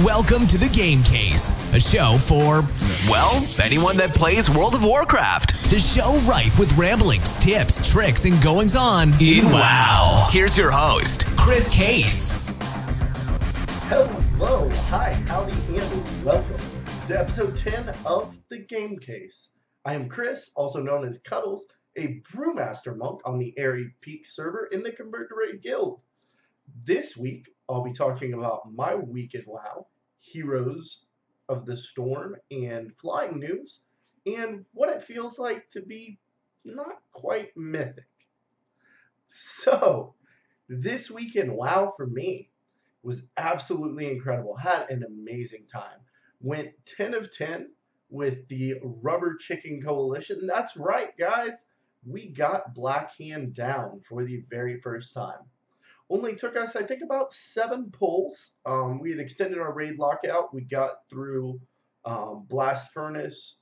Welcome to The Game Case, a show for, well, anyone that plays World of Warcraft. The show rife with ramblings, tips, tricks, and goings-on in WoW. Here's your host, Chris Case. Hello, hi, howdy, and welcome to episode 10 of The Game Case. I am Chris, also known as Cuddles, a Brewmaster monk on the Airy Peak server in the Convert to Raid Guild. This week, I'll be talking about my week in WoW, Heroes of the Storm and Flying News, and what it feels like to be not quite mythic. So, this week in WoW for me was absolutely incredible. Had an amazing time. Went 10 of 10 with the Rubber Chicken Coalition. That's right, guys. We got Black Hand down for the very first time. Only took us, I think, about 7 pulls. We had extended our raid lockout. We got through Blast Furnace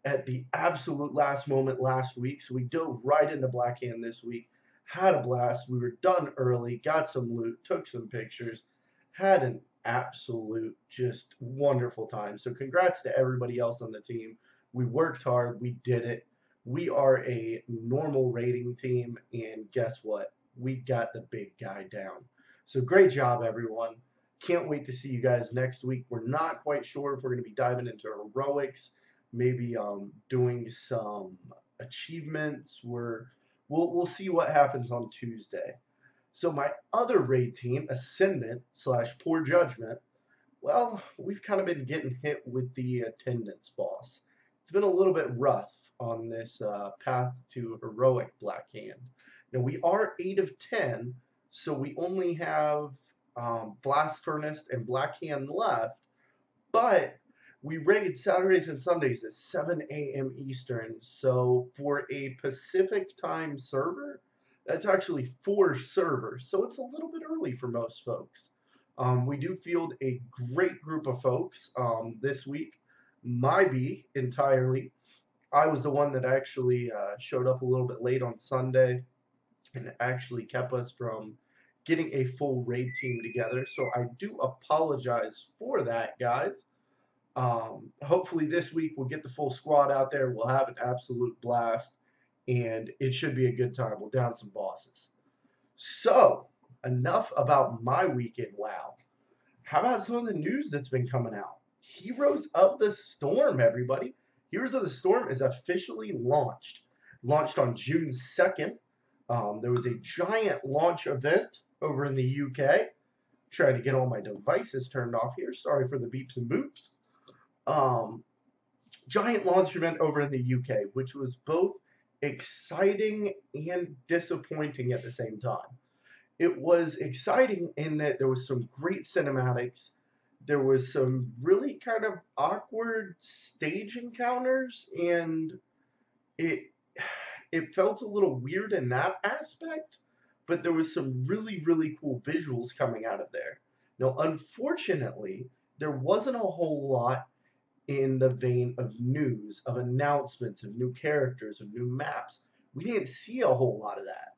at the absolute last moment last week. So we dove right into Black Hand this week. Had a blast. We were done early. Got some loot. Took some pictures. Had an absolute just wonderful time. So congrats to everybody else on the team. We worked hard. We did it. We are a normal raiding team. And guess what? We got the big guy down. So great job, everyone. Can't wait to see you guys next week. We're not quite sure if we're going to be diving into heroics, maybe doing some achievements. We'll see what happens on Tuesday. So my other raid team, Ascendant / Poor Judgment, well, we've kind of been getting hit with the attendance boss. It's been a little bit rough on this path to heroic Black Hand. Now, we are 8 of 10, so we only have Blast Furnace and Black Hand left, but we raid Saturdays and Sundays at 7 a.m. Eastern, so for a Pacific time server, that's actually 4 servers, so it's a little bit early for most folks. We do field a great group of folks this week, me entirely. I was the one that actually showed up a little bit late on Sunday, and it actually kept us from getting a full raid team together. So I do apologize for that, guys. Hopefully this week we'll get the full squad out there. We'll have an absolute blast, and it should be a good time. We'll down some bosses. So, enough about my weekend WoW. How about some of the news that's been coming out? Heroes of the Storm, everybody. Heroes of the Storm is officially launched. Launched on June 2nd. There was a giant launch event over in the UK. Trying to get all my devices turned off here. Sorry for the beeps and boops. Giant launch event over in the UK, which was both exciting and disappointing at the same time. It was exciting in that there was some great cinematics. There was some really kind of awkward stage encounters, and it felt a little weird in that aspect, but there was some really, really cool visuals coming out of there. Now, unfortunately, there wasn't a whole lot in the vein of news, of announcements, of new characters, of new maps. We didn't see a whole lot of that.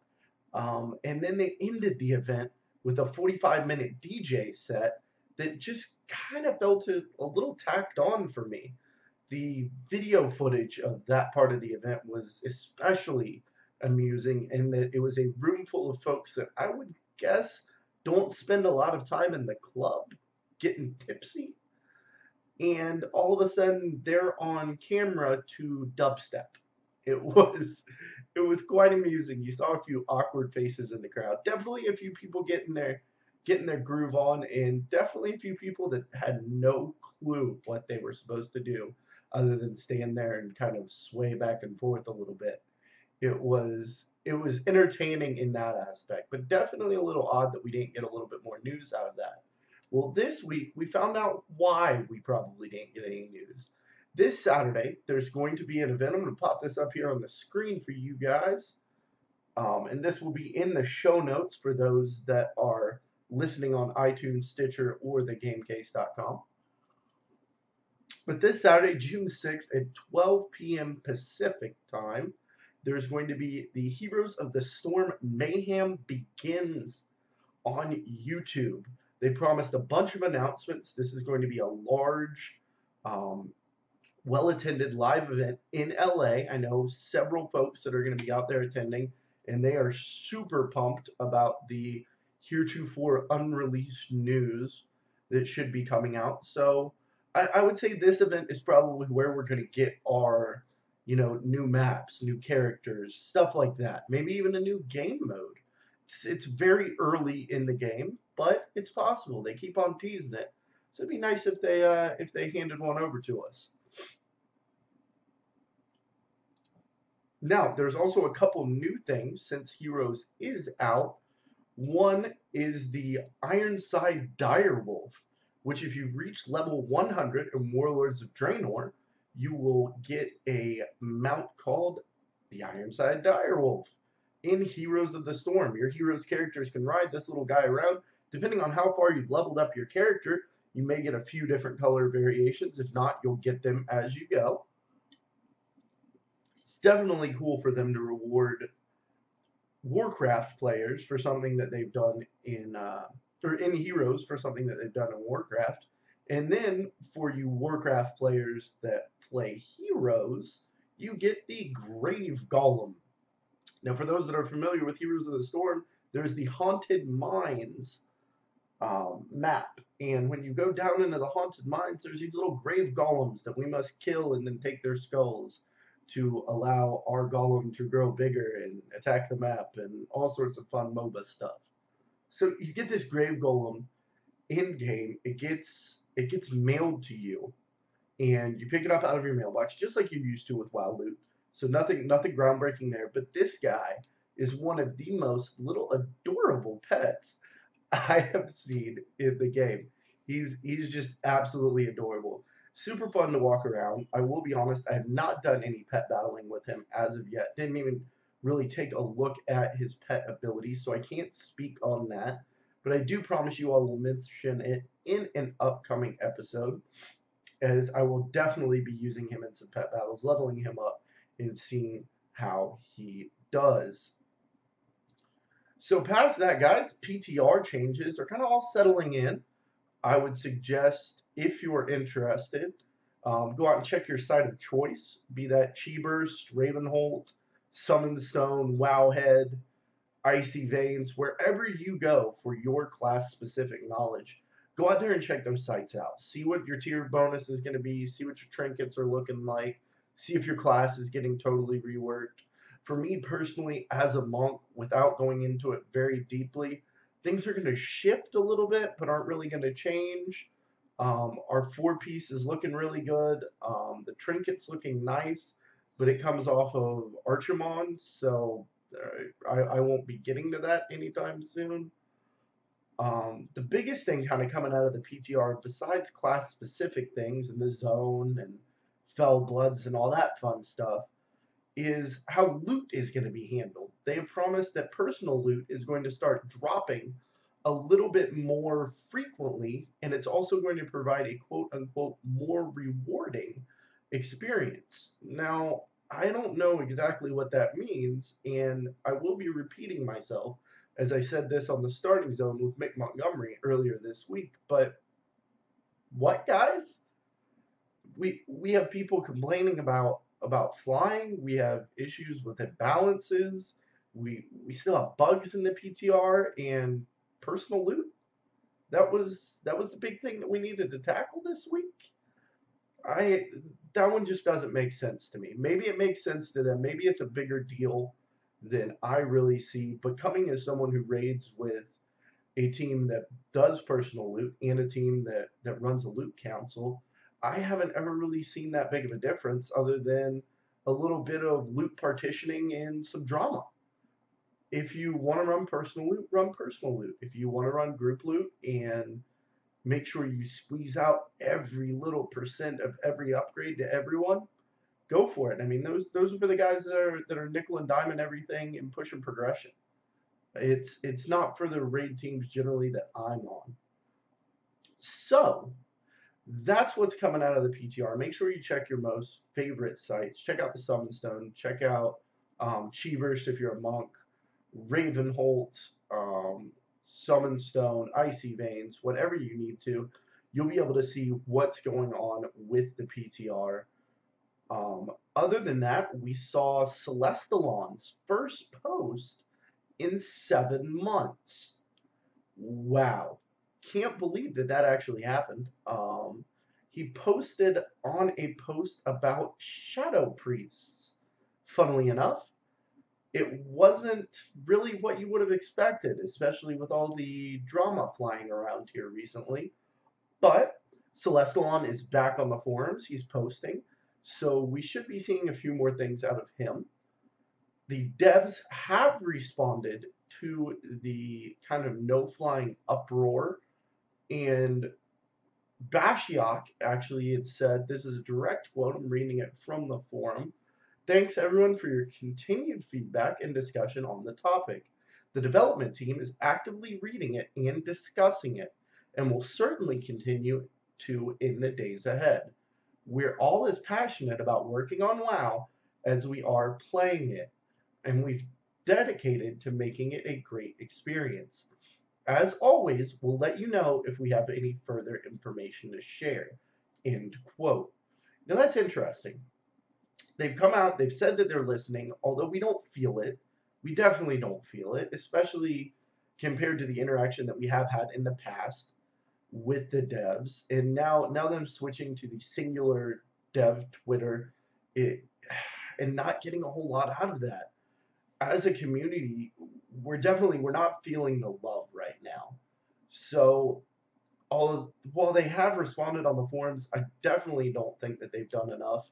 And then they ended the event with a 45-minute DJ set that just kind of felt a little tacked on for me. The video footage of that part of the event was especially amusing in that it was a room full of folks that I would guess don't spend a lot of time in the club getting tipsy. And all of a sudden, they're on camera to dubstep. It was quite amusing. You saw a few awkward faces in the crowd. Definitely a few people getting their groove on, and definitely a few people that had no clue what they were supposed to do other than stand there and kind of sway back and forth a little bit. It was entertaining in that aspect, but definitely a little odd that we didn't get a little bit more news out of that. Well, this week we found out why we probably didn't get any news. This Saturday, there's going to be an event. I'm going to pop this up here on the screen for you guys. And this will be in the show notes for those that are listening on iTunes, Stitcher, or thegamecase.com. But this Saturday, June 6th at 12 p.m. Pacific time, there's going to be the Heroes of the Storm Mayhem Begins on YouTube. They promised a bunch of announcements. This is going to be a large, um, well-attended live event in LA. I know several folks that are going to be out there attending, and they are super pumped about the heretofore unreleased news that should be coming out. So I would say this event is probably where we're going to get our, new maps, new characters, stuff like that. Maybe even a new game mode. It's very early in the game, but it's possible. They keep on teasing it. So it'd be nice if they handed one over to us. Now, there's also a couple new things since Heroes is out. One is the Ironside Direwolf, which if you've reached level 100 in Warlords of Draenor, you will get a mount called the Ironside Direwolf. In Heroes of the Storm, your hero's characters can ride this little guy around. Depending on how far you've leveled up your character, you may get a few different color variations. If not, you'll get them as you go. It's definitely cool for them to reward Warcraft players for something that they've done or in Heroes for something that they've done in Warcraft. And then for you Warcraft players that play Heroes, you get the Grave Golem. Now, for those that are familiar with Heroes of the Storm, there's the Haunted Mines map. And when you go down into the Haunted Mines, there's these little grave golems that we must kill and then take their skulls to allow our golem to grow bigger and attack the map and all sorts of fun MOBA stuff. So you get this grave golem in game. It gets mailed to you, and you pick it up out of your mailbox just like you used to with WoW Loot. So nothing groundbreaking there. But this guy is one of the most little adorable pets I have seen in the game. He's just absolutely adorable. Super fun to walk around. I will be honest, I have not done any pet battling with him as of yet. Didn't even really take a look at his pet abilities, so I can't speak on that. But I do promise you I will mention it in an upcoming episode, as I will definitely be using him in some pet battles, leveling him up, and seeing how he does. So past that, guys, PTR changes are kind of all settling in. I would suggest, if you're interested, go out and check your site of choice, be that Cheeburst, Ravenholt, Summonstone, Wowhead, Icy Veins, wherever you go for your class-specific knowledge. Go out there and check those sites out. See what your tier bonus is going to be, see what your trinkets are looking like, see if your class is getting totally reworked. For me personally, as a monk, without going into it very deeply, things are going to shift a little bit, but aren't really going to change. Our 4-piece is looking really good. The trinket's looking nice, but it comes off of Archimonde, so I won't be getting to that anytime soon. The biggest thing kind of coming out of the PTR, besides class-specific things and the zone and Fell Bloods and all that fun stuff, is how loot is going to be handled. They have promised that personal loot is going to start dropping a little bit more frequently, and it's also going to provide a quote-unquote more rewarding experience. Now, I don't know exactly what that means, and I will be repeating myself as I said this on the starting zone with Mick Montgomery earlier this week, but what, guys? We have people complaining about flying. We have issues with imbalances. We still have bugs in the PTR and personal loot. That was the big thing that we needed to tackle this week. That one just doesn't make sense to me. Maybe it makes sense to them. Maybe it's a bigger deal than I really see. But coming as someone who raids with a team that does personal loot and a team that runs a loot council, I haven't ever really seen that big of a difference other than a little bit of loot partitioning and some drama. If you want to run personal loot, run personal loot. If you want to run group loot and make sure you squeeze out every little percent of every upgrade to everyone, go for it. I mean, those are for the guys that are nickel and diamond everything and pushing progression. It's not for the raid teams generally that I'm on. So that's what's coming out of the PTR. Make sure you check your most favorite sites. Check out the Summonstone. Check out Cheeburst if you're a monk. Ravenholt, Summon Stone, Icy Veins, whatever you need to, you'll be able to see what's going on with the PTR. Other than that, we saw Celestalon's first post in 7 months. Wow. Can't believe that that actually happened. He posted on a post about Shadow Priests. Funnily enough, it wasn't really what you would have expected, especially with all the drama flying around here recently. But Celestalon is back on the forums. He's posting. So we should be seeing a few more things out of him. The devs have responded to the kind of no flying uproar, and Bashiok actually had said, this is a direct quote, I'm reading it from the forum. Thanks everyone for your continued feedback and discussion on the topic. The development team is actively reading it and discussing it, and will certainly continue to in the days ahead. We're all as passionate about working on WoW as we are playing it, and we've dedicated to making it a great experience. As always, we'll let you know if we have any further information to share. End quote. Now that's interesting. They've come out, they've said that they're listening, although we don't feel it. We definitely don't feel it, especially compared to the interaction that we have had in the past with the devs. And now them switching to the singular dev Twitter, and not getting a whole lot out of that. As a community, we're not feeling the love right now. So while they have responded on the forums, I definitely don't think that they've done enough.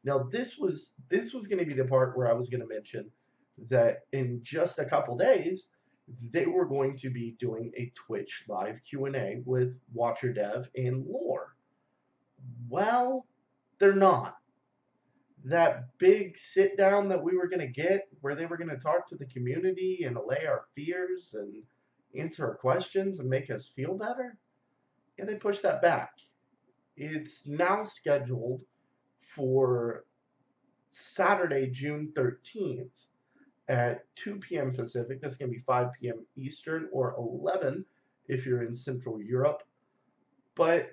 Now this was going to be the part where I was going to mention that in just a couple days they were going to be doing a Twitch live Q&A with Watcher Dev and Lore. Well, they're not. That big sit down that we were going to get where they were going to talk to the community and allay our fears and answer our questions and make us feel better, yeah, they pushed that back. It's now scheduled for Saturday, June 13th at 2 p.m. Pacific. That's going to be 5 p.m. Eastern, or 11 if you're in Central Europe. But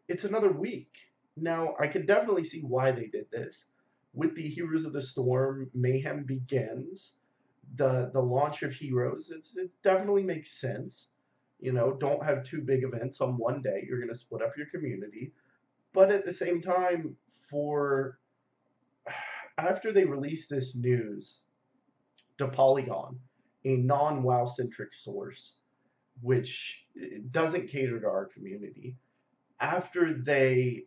it's another week. Now, I can definitely see why they did this. With the Heroes of the Storm, Mayhem Begins, the launch of Heroes, it definitely makes sense. You know, don't have two big events on one day. You're going to split up your community. But at the same time, after they released this news to Polygon, a non-WoW centric source, which doesn't cater to our community, after they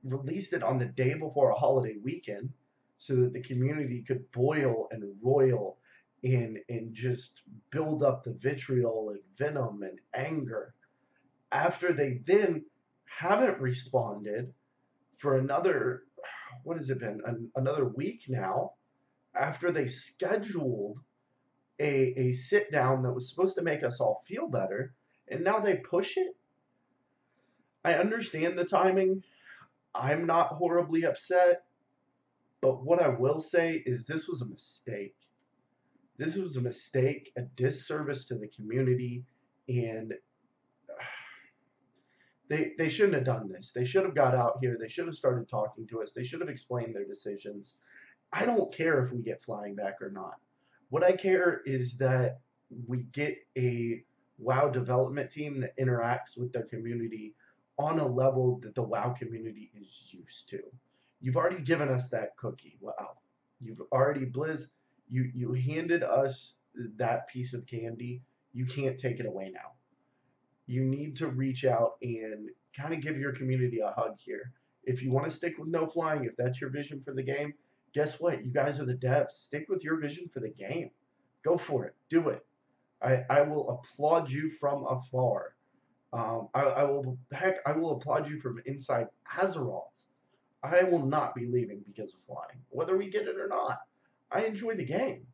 released it on the day before a holiday weekend so that the community could boil and roil and just build up the vitriol and venom and anger, after they then haven't responded for another, what has it been, another week now, after they scheduled a sit down that was supposed to make us all feel better, and now they push it. I understand the timing. I'm not horribly upset, but what I will say is this was a mistake. This was a mistake, a disservice to the community, and they shouldn't have done this. They should have got out here. They should have started talking to us. They should have explained their decisions. I don't care if we get flying back or not. What I care is that we get a WoW development team that interacts with their community on a level that the WoW community is used to. You've already given us that cookie. WoW. You've already, Blizz, you handed us that piece of candy. You can't take it away now. You need to reach out and kind of give your community a hug here. If you want to stick with no flying, if that's your vision for the game, guess what? You guys are the devs. Stick with your vision for the game. Go for it. Do it. I will applaud you from afar. I will applaud you from inside Azeroth. I will not be leaving because of flying, whether we get it or not. I enjoy the game,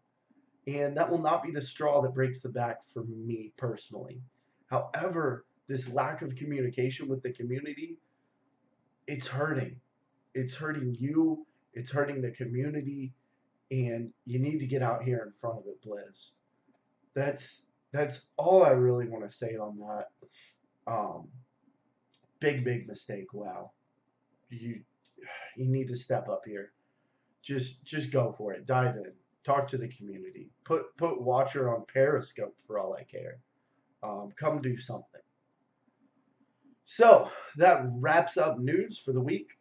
and that will not be the straw that breaks the back for me personally. However, this lack of communication with the community, it's hurting. It's hurting you. It's hurting the community, and you need to get out here in front of it, Blizz. That's all I really want to say on that. Um, big mistake. Wow, you you need to step up here. Just go for it. Dive in. Talk to the community. Put Watcher on Periscope for all I care. Come do something. So that wraps up news for the week.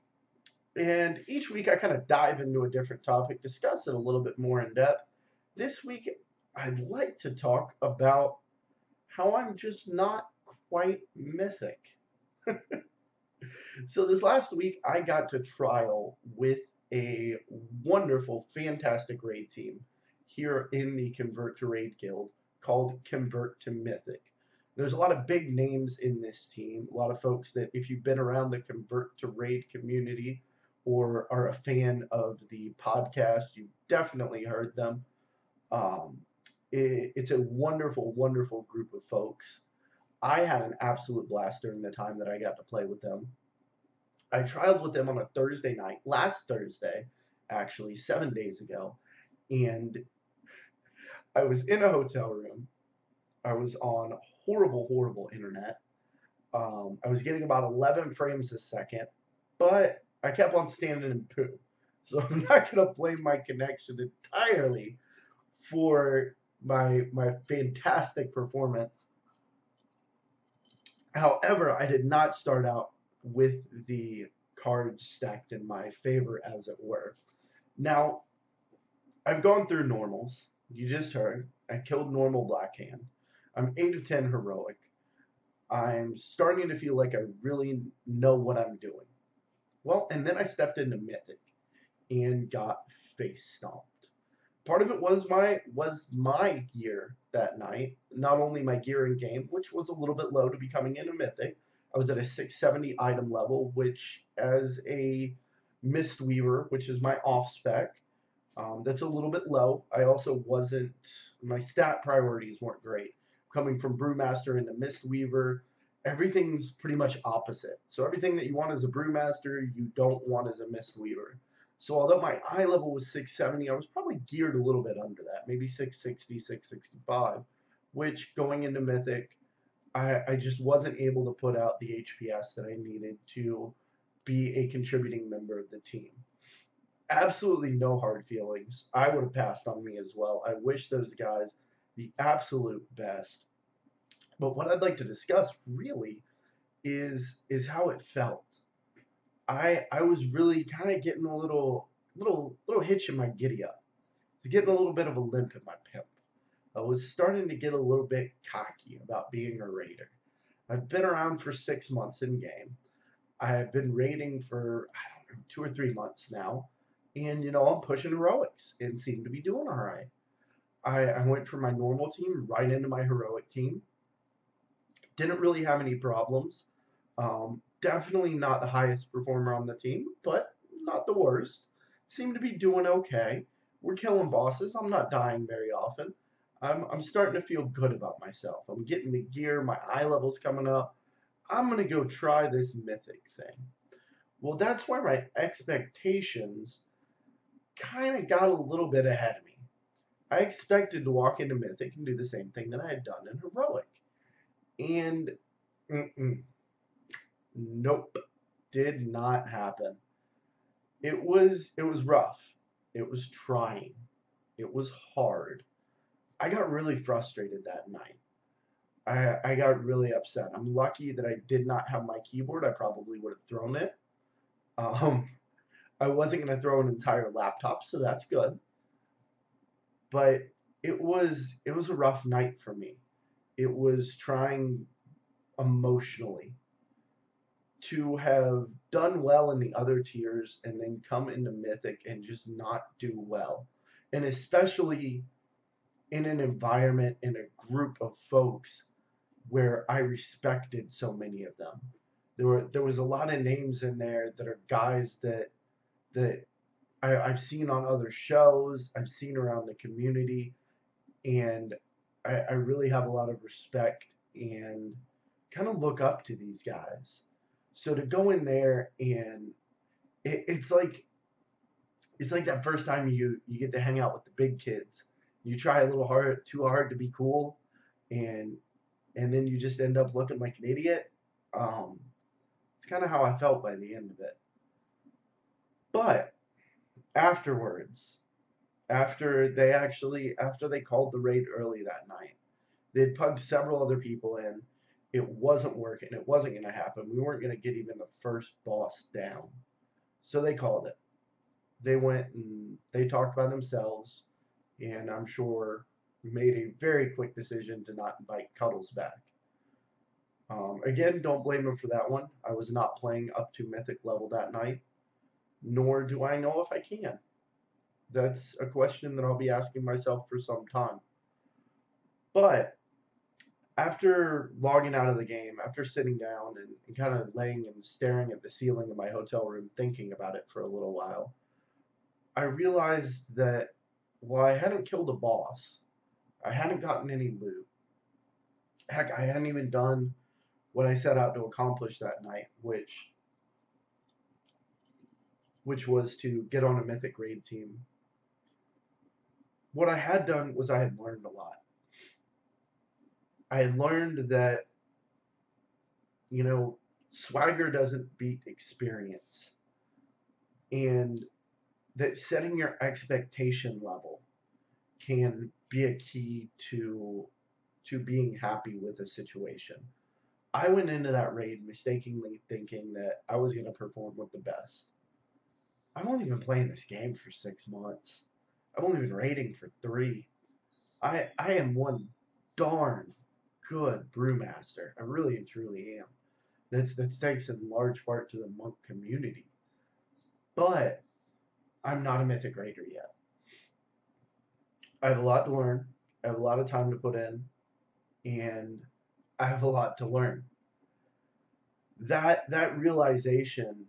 And each week I kind of dive into a different topic, discuss it a little bit more in depth. This week I'd like to talk about how I'm just not quite mythic. So this last week I got to trial with a wonderful, fantastic raid team here in the Convert to Raid Guild called Convert to Mythic. There's a lot of big names in this team, a lot of folks that if you've been around the Convert to Raid community or are a fan of the podcast, you've definitely heard them. Um, it's a wonderful, wonderful group of folks. I had an absolute blast during the time that I got to play with them. I trialed with them on a Thursday night, last Thursday, actually, 7 days ago. And I was in a hotel room. I was on horrible, horrible internet. I was getting about 11 frames a second, but I kept on standing in poo. So I'm not going to blame my connection entirely for my fantastic performance. However, I did not start out with the cards stacked in my favor, as it were. Now, I've gone through normals. You just heard. I killed normal Blackhand. I'm 8 of 10 heroic. I'm starting to feel like I really know what I'm doing. Well, and then I stepped into Mythic and got face stomped. Part of it was my gear that night. Not only my gear in game, which was a little bit low to be coming into Mythic. I was at a 670 item level, which as a Mistweaver, which is my off spec, that's a little bit low. I also wasn't, my stat priorities weren't great. Coming from Brewmaster into Mistweaver, everything's pretty much opposite. So everything that you want as a Brewmaster, you don't want as a Mistweaver. So although my eye level was 670, I was probably geared a little bit under that, maybe 660, 665, which going into Mythic, I just wasn't able to put out the HPS that I needed to be a contributing member of the team. Absolutely no hard feelings. I would have passed on me as well. I wish those guys the absolute best. But what I'd like to discuss really is how it felt. I was really kind of getting a little hitch in my giddy up. I was getting a little bit of a limp in my pimp. I was starting to get a little bit cocky about being a raider. I've been around for 6 months in game. I have been raiding for, I don't know, 2 or 3 months now. And, I'm pushing heroics and seem to be doing all right. I went from my normal team right into my heroic team. Didn't really have any problems. Definitely not the highest performer on the team, but not the worst. Seem to be doing okay. We're killing bosses. I'm not dying very often. I'm starting to feel good about myself. I'm getting the gear. My eye level's coming up. I'm going to go try this mythic thing. Well, that's where my expectations kind of got a little bit ahead of me. I expected to walk into Mythic and do the same thing that I had done in Heroic. And nope, did not happen. It was rough. It was trying. It was hard. I got really frustrated that night. I got really upset. I'm lucky that I did not have my keyboard. I probably would have thrown it. I wasn't going to throw an entire laptop, so that's good. But it was a rough night for me. It was trying emotionally to have done well in the other tiers and then come into Mythic and just not do well. And especially in an environment, in a group of folks where I respected so many of them. There was a lot of names in there that are guys that I've seen on other shows, I've seen around the community, and I really have a lot of respect and kind of look up to these guys. So to go in there and it's like that first time you get to hang out with the big kids. You try a little hard, too hard to be cool, and then you just end up looking like an idiot. It's kind of how I felt by the end of it. But afterwards, after they called the raid early that night, they'd plugged several other people in. It wasn't working. It wasn't going to happen. We weren't going to get even the first boss down. So they called it. They went and they talked by themselves, and I'm sure made a very quick decision to not invite Cuddles back. Again, don't blame him for that one. I was not playing up to Mythic level that night, nor do I know if I can. That's a question that I'll be asking myself for some time. But after logging out of the game, after sitting down and kind of laying and staring at the ceiling of my hotel room, thinking about it for a little while, I realized that while I hadn't killed a boss, I hadn't gotten any loot. Heck, I hadn't even done what I set out to accomplish that night, which was to get on a Mythic raid team. What I had done was I had learned a lot. I had learned that, swagger doesn't beat experience. And that setting your expectation level can be a key to being happy with a situation. I went into that raid mistakenly thinking that I was going to perform with the best. I've only been playing this game for 6 months. I've only been raiding for 3. I am one darn good brewmaster. I really and truly am. That's thanks in large part to the monk community. But I'm not a Mythic Raider yet. I have a lot to learn. I have a lot of time to put in. And I have a lot to learn. That realization,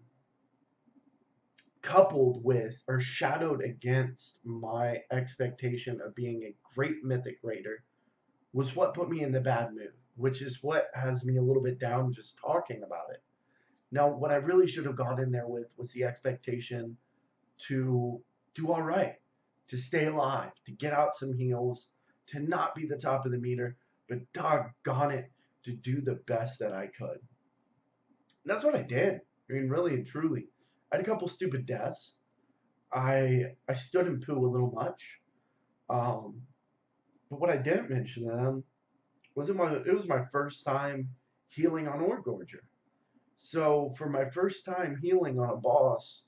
coupled with or shadowed against my expectation of being a great Mythic Raider, was what put me in the bad mood, which is what has me a little bit down just talking about it. Now, what I really should have gone in there with was the expectation to do all right, to stay alive, to get out some heals, to not be the top of the meter, but doggone it, to do the best that I could. And that's what I did. I mean, really and truly. I had a couple stupid deaths. I stood in poo a little much. But what I didn't mention to them was it was my first time healing on Ore Gorger. So for my first time healing on a boss,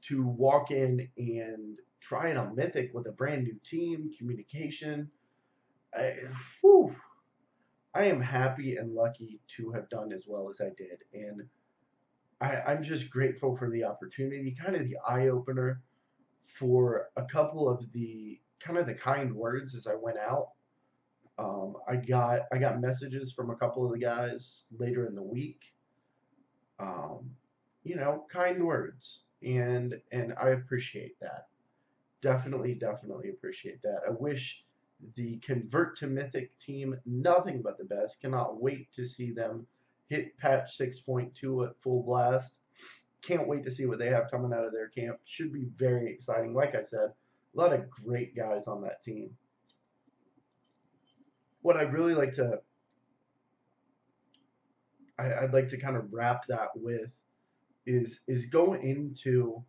to walk in and try it on Mythic with a brand new team, communication, I am happy and lucky to have done as well as I did. And I'm just grateful for the opportunity, kind of the eye-opener for a couple of the kind of the kind words as I went out. I got messages from a couple of the guys later in the week. Kind words, and I appreciate that. Definitely appreciate that. I wish the Convert to Mythic team nothing but the best. Cannot wait to see them hit patch 6.2 at full blast. Can't wait to see what they have coming out of their camp. Should be very exciting. Like I said, a lot of great guys on that team. What I'd really like to I'd like to kind of wrap that with is go into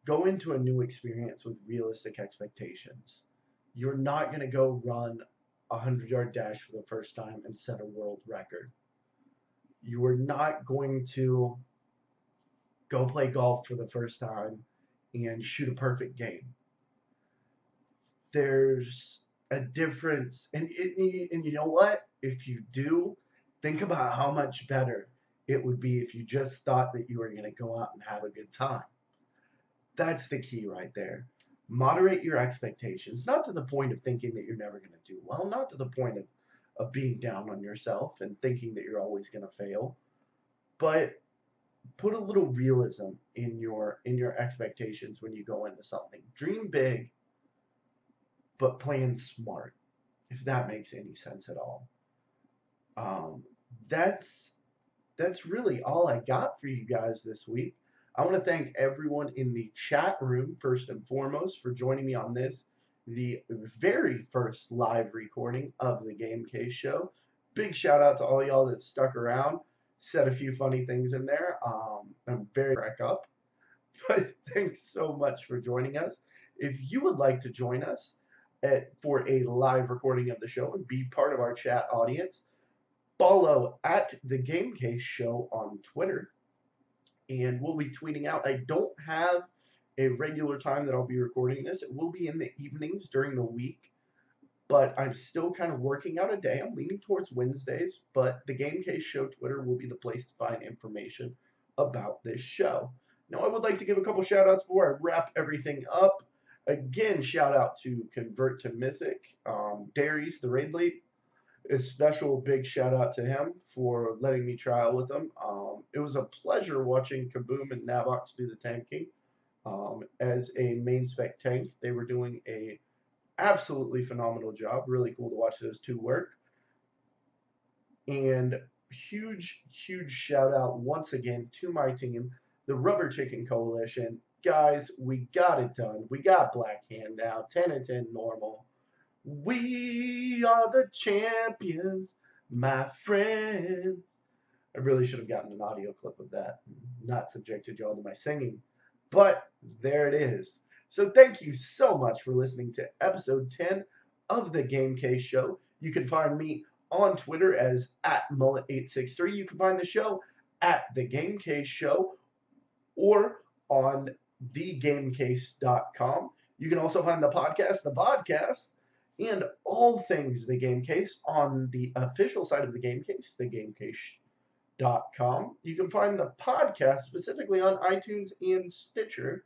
a new experience with realistic expectations. You're not going to go run a 100-yard dash for the first time and set a world record. You are not going to go play golf for the first time and shoot a perfect game. There's a difference, and you know what? If you do, think about how much better it would be if you just thought that you were going to go out and have a good time. That's the key right there. Moderate your expectations, not to the point of thinking that you're never going to do well, not to the point of being down on yourself and thinking that you're always going to fail, but put a little realism in your expectations when you go into something. Dream big, but plan smart, if that makes any sense at all. That's really all I got for you guys this week. I want to thank everyone in the chat room, first and foremost, for joining me on this. the very first live recording of the Game Case Show. Big shout out to all y'all that stuck around, said a few funny things in there. I'm very crack up, but thanks so much for joining us. If you would like to join us for a live recording of the show and be part of our chat audience, follow at the Game Case Show on Twitter, and we'll be tweeting out. I don't have a regular time that I'll be recording this. It will be in the evenings during the week, but I'm still kind of working out a day. I'm leaning towards Wednesdays, but the Game Case Show Twitter will be the place to find information about this show. Now, I would like to give a couple shout outs before I wrap everything up. Again, shout out to Convert to Mythic, Darius, the raid lead. A special big shout out to him for letting me trial with him. It was a pleasure watching Kaboom and Navox do the tanking. As a main spec tank, they were doing a absolutely phenomenal job. Really cool to watch those two work. And huge shout out once again to my team, the Rubber Chicken Coalition. Guys, we got it done. We got Black Hand now, 10 and 10 normal. We are the champions, my friends. I really should have gotten an audio clip of that, not subjected y'all to my singing. But there it is. So thank you so much for listening to episode 10 of the Game Case Show. You can find me on Twitter as @mullet863. You can find the show at The Game Case Show or on thegamecase.com. You can also find the podcast, and all things The Game Case on the official site of The Game Case, thegamecase.com. You can find the podcast specifically on iTunes and Stitcher.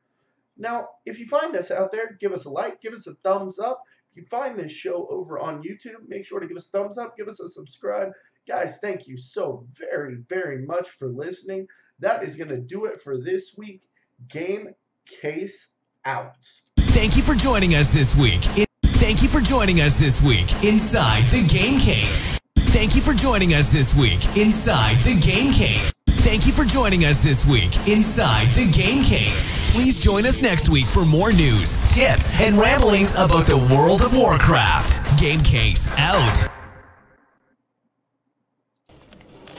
Now, if you find us out there, give us a like, give us a thumbs up. If you find this show over on YouTube, make sure to give us a thumbs up, give us a subscribe. Guys, thank you so very much for listening. That is going to do it for this week. Game Case out. Thank you for joining us this week. Thank you for joining us this week inside the Game Case. Thank you for joining us this week inside the Game Case. Thank you for joining us this week inside the Game Case. Please join us next week for more news, tips, and ramblings about the World of Warcraft. Game Case out.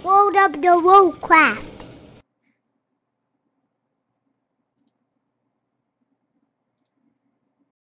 World of the Warcraft.